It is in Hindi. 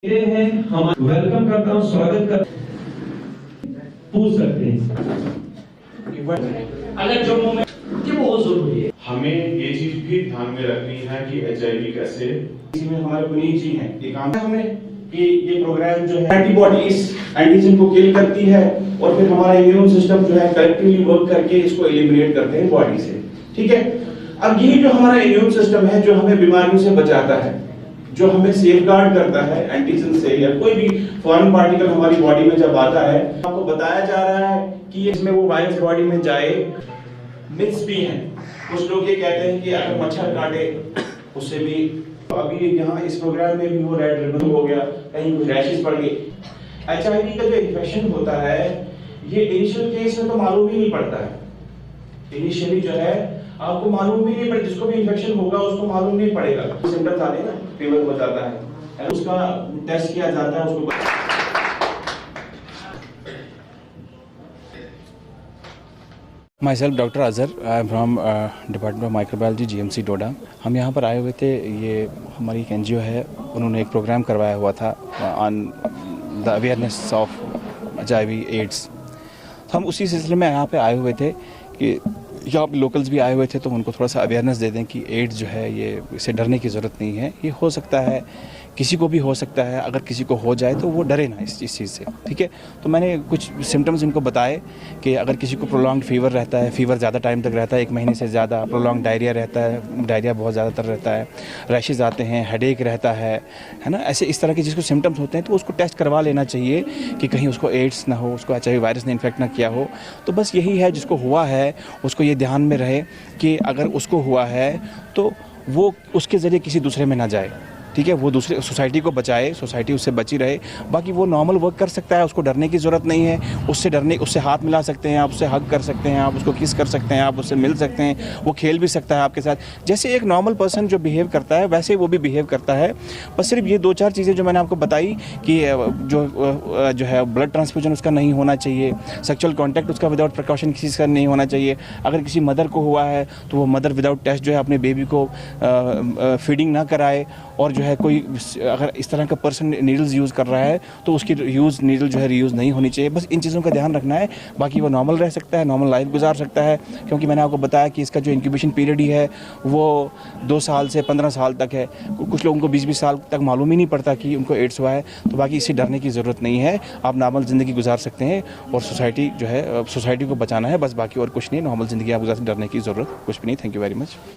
हैं हम वेलकम करता हूं, स्वागत कर पूछ सकते हैं अगर जम्मू में ये बहुत जरूरी है। हमें ये चीज भी ध्यान में रखनी है कि एचआईवी कैसे इसी में हमारे पुनीत जी हैं, ये काम है हमने कि ये प्रोग्राम जो है एंटीबॉडीज एंटीजन को किल करती है और फिर हमारा इम्यून सिस्टम जो है कलेक्टिवली वर्क करके इसको एलिमिनेट करते हैं बॉडी से। ठीक है, अब ये जो हमारा इम्यून सिस्टम है जो हमें बीमारियों से बचाता है, जो हमें सेफगार्ड करता है एंटीजन से या कोई भी फॉरेन पार्टिकल हमारी बॉडी में जब आता है, आपको बताया जा रहा है कि इसमें वो वायरस बॉडी में जाए। मिथ्स भी हैं, कुछ लोग ये कहते हैं कि अगर मच्छर काटे उससे भी, अभी यहाँ इस प्रोग्राम में भी वो रेड रिबन हो गया, कहीं कुछ रैशेस पड़ गए। एचआईवी का जो इन्फेक्शन होता है ये इनिशियल केस में तो मालूम ही नहीं पड़ता है। इनिशियली जो है आपको मालूम भी नहीं पड़ेगा, जिसको भी इन्फेक्शन होगा उसको मालूम नहीं पड़ेगा। सिम्टम्स आते हैं ना, फीवर हो जाता है, उसका टेस्ट किया जाता है उसको। Myself Dr. Azhar, I am from Department of Microbiology, GMC डोडा। हम यहाँ पर आए हुए थे, ये हमारी एक एनजीओ है, उन्होंने एक प्रोग्राम करवाया हुआ था on the awareness of HIV AIDS. तो हम उसी सिलसिले में यहाँ पे आए हुए थे कि यहाँ पे लोकल्स भी आए हुए थे, तो उनको थोड़ा सा अवेयरनेस दे दें कि एड्स जो है ये इससे डरने की ज़रूरत नहीं है, ये हो सकता है, किसी को भी हो सकता है। अगर किसी को हो जाए तो वो डरे ना इस चीज़ से। ठीक है, तो मैंने कुछ सिम्टम्स इनको बताए कि अगर किसी को प्रोलॉन्ग फीवर रहता है, फीवर ज़्यादा टाइम तक रहता है, 1 महीने से ज़्यादा, प्रोलॉन्ग डायरिया रहता है, डायरिया बहुत ज़्यादातर रहता है, रैशेज आते हैं, हेडेक रहता है ना, ऐसे इस तरह के जिसको सिम्टम्स होते हैं तो उसको टेस्ट करवा लेना चाहिए कि कहीं उसको एड्स ना हो, उसको HIV वायरस ने इन्फेक्ट ना किया हो। तो बस यही है, जिसको हुआ है उसको ये ध्यान में रहे कि अगर उसको हुआ है तो वो उसके ज़रिए किसी दूसरे में ना जाए। ठीक है, वो दूसरे सोसाइटी को बचाए, सोसाइटी उससे बची रहे। बाकी वो नॉर्मल वर्क कर सकता है, उसको डरने की ज़रूरत नहीं है। उससे हाथ मिला सकते हैं आप, उससे हग कर सकते हैं आप, उसको किस कर सकते हैं आप, उससे मिल सकते हैं, वो खेल भी सकता है आपके साथ। जैसे एक नॉर्मल पर्सन जो बिहेव करता है वैसे वो भी बिहेव करता है। बस सिर्फ ये 2-4 चीज़ें जो मैंने आपको बताई कि जो है ब्लड ट्रांसफ्यूजन उसका नहीं होना चाहिए, सेक्सुअल कॉन्टैक्ट उसका विदाउट प्रिकॉशन किसी का नहीं होना चाहिए। अगर किसी मदर को हुआ है तो वो मदर विदाउट टेस्ट जो है अपने बेबी को फीडिंग ना कराए। और जो है कोई अगर इस तरह का पर्सन नीडल्स यूज़ कर रहा है तो उसकी नीडल जो है रीयूज़ नहीं होनी चाहिए। बस इन चीज़ों का ध्यान रखना है। बाकी वो नॉर्मल रह सकता है, नॉर्मल लाइफ गुजार सकता है, क्योंकि मैंने आपको बताया कि इसका जो इंक्यूबेशन पीरियड ही है वो 2 साल से 15 साल तक है। कुछ लोगों को 20-20 साल तक मालूम ही नहीं पड़ता कि उनको एड्स हुआ है। तो बाकी इससे डरने की ज़रूरत नहीं है, आप नॉर्मल ज़िंदगी गुजार सकते हैं और सोसाइटी को बचाना है, बस बाकी और कुछ नहीं। नॉर्मल ज़िंदगी आप गुजार, डरने की ज़रूरत कुछ भी नहीं। Thank you very much.